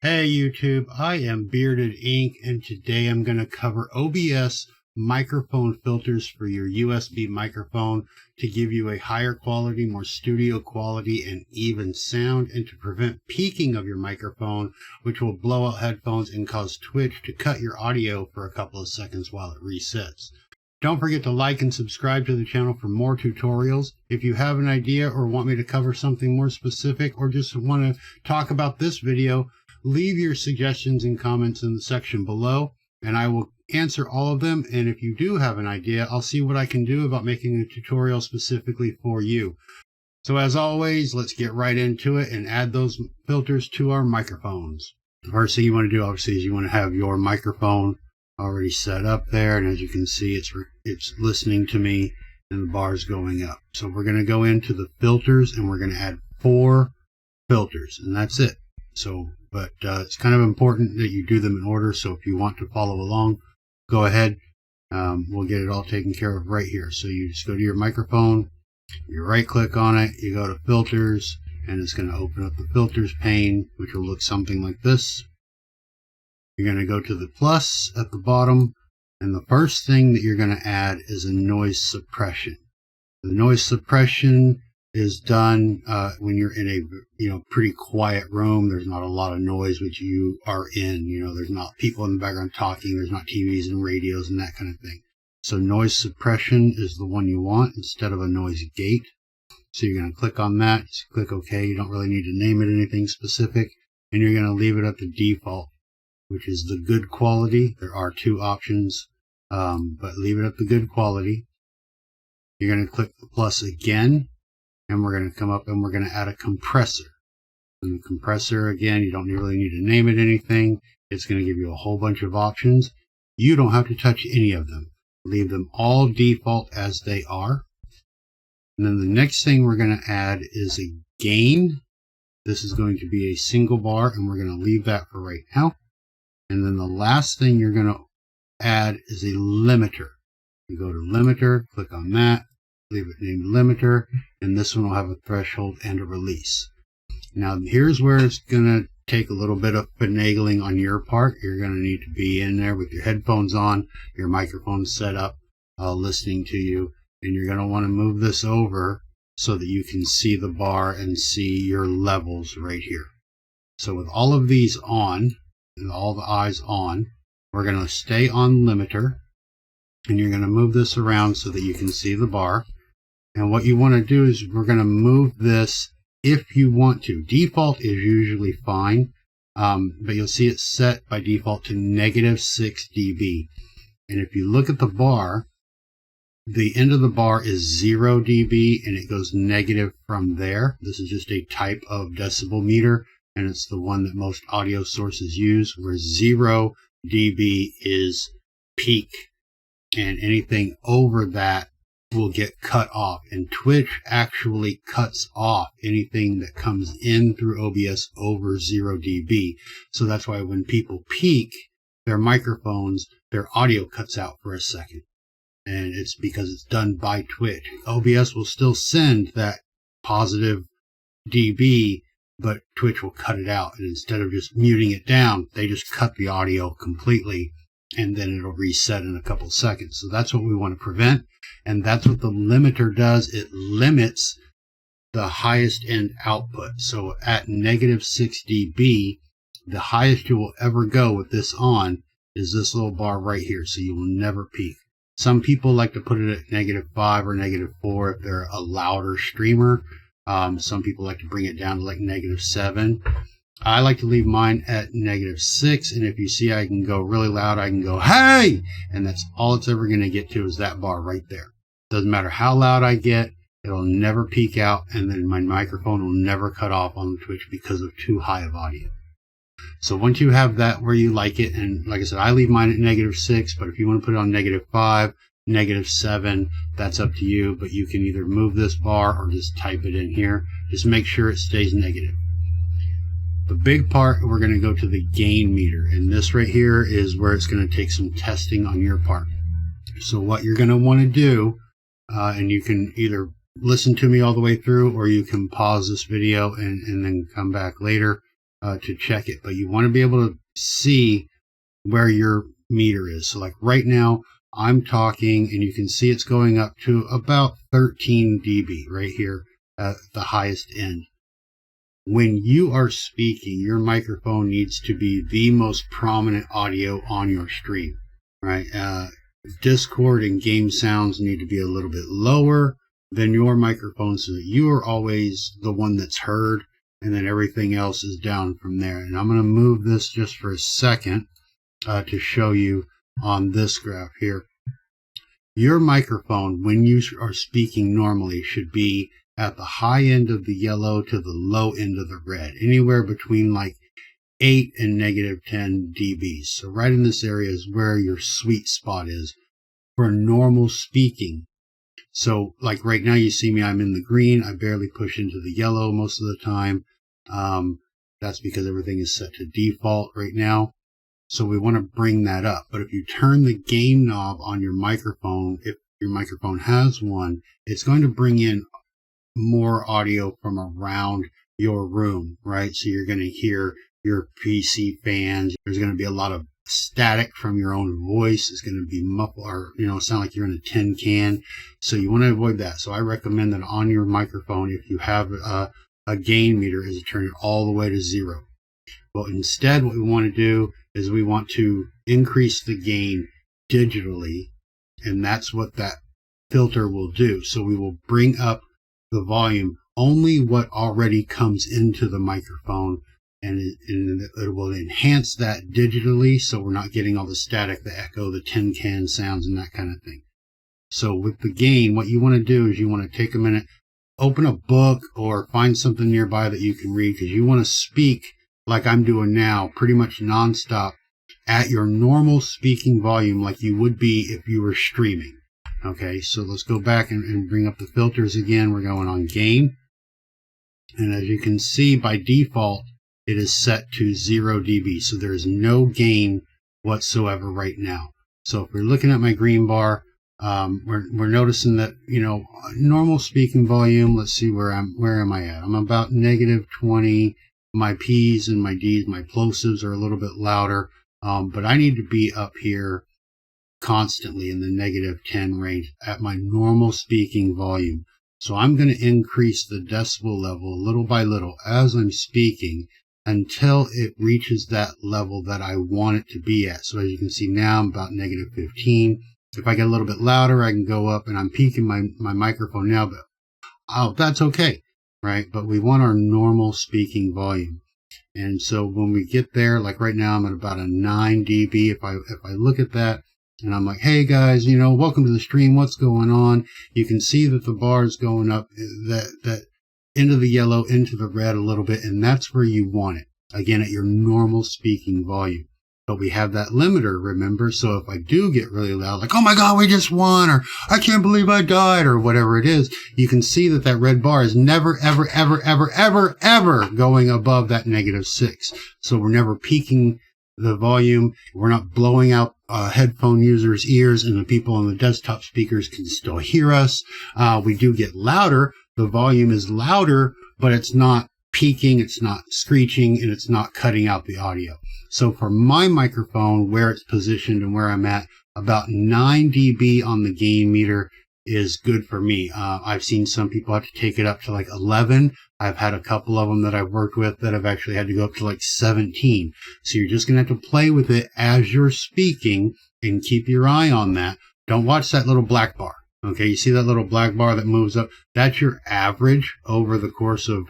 Hey YouTube, I am Bearded Ink, and today I'm going to cover OBS microphone filters for your USB microphone to give you a higher quality, more studio quality, and even sound, and to prevent peaking of your microphone, which will blow out headphones and cause Twitch to cut your audio for a couple of seconds while it resets. Don't forget to like and subscribe to the channel for more tutorials. If you have an idea or want me to cover something more specific or just want to talk about this video, leave your suggestions and comments in the section below and I will answer all of them. And if you do have an idea, I'll see what I can do about making a tutorial specifically for you. So as always, let's get right into it and add those filters to our microphones. The first thing you want to do obviously is you want to have your microphone already set up there, and as you can see it's listening to me and the bar is going up. So we're going to go into the filters and we're going to add 4 filters, and that's it. So but it's kind of important that you do them in order, so if you want to follow along, go ahead. We'll get it all taken care of right here. So you just go to your microphone, you right click on it, you go to filters, and it's going to open up the filters pane, which will look something like this. You're going to go to the plus at the bottom, and the first thing that you're going to add is a noise suppression. The noise suppression is done when you're in a pretty quiet room. There's not a lot of noise, which you are in. There's not people in the background talking. There's not TVs and radios and that kind of thing. So noise suppression is the one you want instead of a noise gate. So you're going to click on that. Just click OK. You don't really need to name it anything specific, and you're going to leave it at the default, which is the good quality. There are 2 options, but leave it at the good quality. You're going to click the plus again, and we're going to come up and we're going to add a compressor. And the compressor, again, you don't really need to name it anything. It's going to give you a whole bunch of options. You don't have to touch any of them. Leave them all default as they are. And then the next thing we're going to add is a gain. This is going to be a single bar, and we're going to leave that for right now. And then the last thing you're going to add is a limiter. You go to limiter, click on that, leave it named limiter, and this one will have a threshold and a release. Now here's where it's going to take a little bit of finagling on your part. You're going to need to be in there with your headphones on, your microphone set up, listening to you, and you're going to want to move this over so that you can see the bar and see your levels right here. So with all of these on, and all the eyes on, we're going to stay on limiter, and you're going to move this around so that you can see the bar. And what you want to do is we're going to move this if you want to. Default is usually fine, but you'll see it's set by default to -6 dB. And if you look at the bar, the end of the bar is 0 dB, and it goes negative from there. This is just a type of decibel meter, and it's the one that most audio sources use, where 0 dB is peak, and anything over that will get cut off. And Twitch actually cuts off anything that comes in through OBS over 0 dB. So that's why when people peak their microphones, their audio cuts out for a second. And it's because it's done by Twitch. OBS will still send that positive dB, but Twitch will cut it out, and instead of just muting it down, they just cut the audio completely, and then it'll reset in a couple seconds. So that's what we want to prevent, and that's what the limiter does. It limits the highest end output. So at -6 dB, the highest you will ever go with this on is this little bar right here, so you will never peak. Some people like to put it at -5 or -4 if they're a louder streamer. Some people like to bring it down to like -7. I like to leave mine at -6, and if you see I can go really loud, I can go, hey! And that's all it's ever going to get to, is that bar right there. Doesn't matter how loud I get, it'll never peak out, and then my microphone will never cut off on Twitch because of too high of audio. So once you have that where you like it, and like I said, I leave mine at -6, but if you want to put it on -5, -7, that's up to you, but you can either move this bar or just type it in here. Just make sure it stays negative. The big part, we're going to go to the gain meter, and this right here is where it's going to take some testing on your part. So what you're going to want to do, and you can either listen to me all the way through, or you can pause this video and then come back later. to check it, but you want to be able to see where your meter is. So like right now I'm talking and you can see it's going up to about 13 dB right here at the highest end. When you are speaking, your microphone needs to be the most prominent audio on your stream, right? Discord and game sounds need to be a little bit lower than your microphone so that you are always the one that's heard, and then everything else is down from there. And I'm going to move this just for a second to show you on this graph here. Your microphone, when you are speaking normally, should be at the high end of the yellow to the low end of the red, anywhere between like 8 and -10 dB. So right in this area is where your sweet spot is for normal speaking. So like right now you see me, I'm in the green. I barely push into the yellow most of the time. That's because everything is set to default right now. So we want to bring that up. But if you turn the gain knob on your microphone, if your microphone has one, it's going to bring in more audio from around your room, right? So you're going to hear your PC fans. There's going to be a lot of static from your own voice. It's going to be muffled, or sound like you're in a tin can. So you want to avoid that. So I recommend that on your microphone, if you have a gain meter, is to turn it all the way to 0. Well, instead, what we want to do is we want to increase the gain digitally, and that's what that filter will do. So we will bring up the volume only what already comes into the microphone, and it will enhance that digitally, so we're not getting all the static, the echo, the tin can sounds, and that kind of thing. So with the gain, what you want to do is you want to take a minute, open a book or find something nearby that you can read, because you want to speak like I'm doing now, pretty much nonstop at your normal speaking volume, like you would be if you were streaming. Okay, so let's go back and bring up the filters again. We're going on gain. And as you can see, by default, it is set to 0 dB. So there is no gain whatsoever right now. So if we're looking at my green bar, we're noticing that, normal speaking volume, let's see where am I at? I'm about -20. My P's and my D's, my plosives are a little bit louder, but I need to be up here constantly in the -10 range at my normal speaking volume. So I'm going to increase the decibel level little by little as I'm speaking until it reaches that level that I want it to be at. So as you can see now, I'm about -15. If I get a little bit louder, I can go up, and I'm peaking my microphone now, but that's okay, right? But we want our normal speaking volume. And so when we get there, like right now, I'm at about a 9 dB. If I look at that and I'm like, hey guys, welcome to the stream. What's going on? You can see that the bar is going up, that into the yellow, into the red a little bit. And that's where you want it. Again, at your normal speaking volume. But we have that limiter, remember? So if I do get really loud, like, oh my God, we just won, or I can't believe I died, or whatever it is, you can see that that red bar is never, ever, ever, ever, ever, ever going above that -6. So we're never peaking the volume. We're not blowing out headphone users' ears, and the people on the desktop speakers can still hear us. We do get louder. The volume is louder, but it's not peaking, it's not screeching, and it's not cutting out the audio. So for my microphone, where it's positioned and where I'm at, about 9 dB on the gain meter is good for me. I've seen some people have to take it up to like 11. I've had a couple of them that I've worked with that have actually had to go up to like 17. So you're just going to have to play with it as you're speaking and keep your eye on that. Don't watch that little black bar. Okay, you see that little black bar that moves up? That's your average over the course of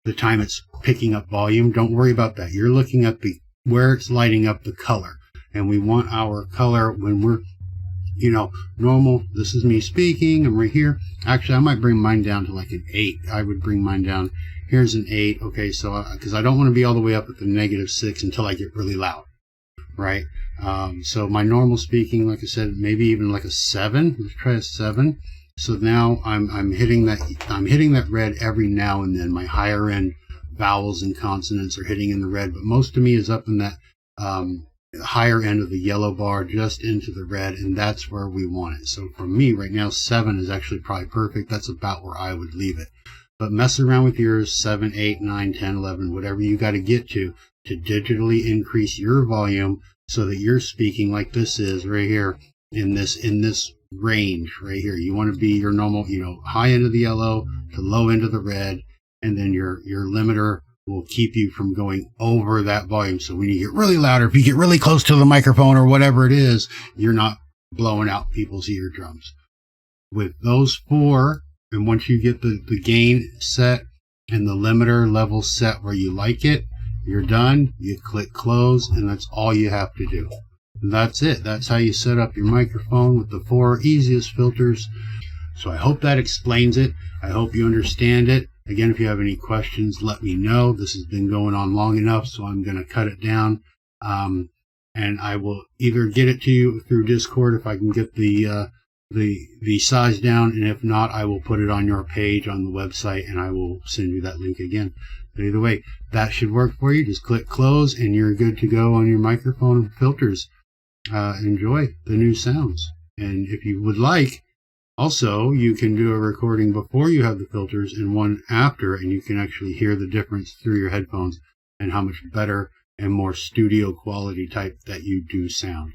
the time it's picking up volume. Don't worry about that. You're looking at where it's lighting up the color. And we want our color when we're, normal. This is me speaking, and we're here. Actually, I might bring mine down to like an 8. I would bring mine down. Here's an 8. Okay, so because I don't want to be all the way up at the -6 until I get really loud, right? So my normal speaking, like I said, maybe even like a 7. Let's try a 7. So now I'm hitting that red every now and then. My higher end vowels and consonants are hitting in the red, but most of me is up in that higher end of the yellow bar, just into the red, and that's where we want it. So for me right now, 7 is actually probably perfect. That's about where I would leave it. but mess around with yours 7, 8, 9, 10, 11, whatever you got to get to digitally increase your volume so that you're speaking like this is right here in this range right here. You want to be your normal, high end of the yellow to low end of the red, and then your limiter will keep you from going over that volume. So when you get really loud, or if you get really close to the microphone or whatever it is, you're not blowing out people's eardrums. With those 4, and once you get the gain set and the limiter level set where you like it, you're done. You click close, and that's all you have to do. And that's it. That's how you set up your microphone with the 4 easiest filters. So I hope that explains it. I hope you understand it. Again, if you have any questions, let me know. This has been going on long enough, so I'm going to cut it down. And I will either get it to you through Discord if I can get the size down, and if not, I will put it on your page on the website, and I will send you that link again. But either way, that should work for you. Just click close, and you're good to go on your microphone filters. Enjoy the new sounds. And if you would like, also, you can do a recording before you have the filters and one after, and you can actually hear the difference through your headphones and how much better and more studio quality type that you do sound.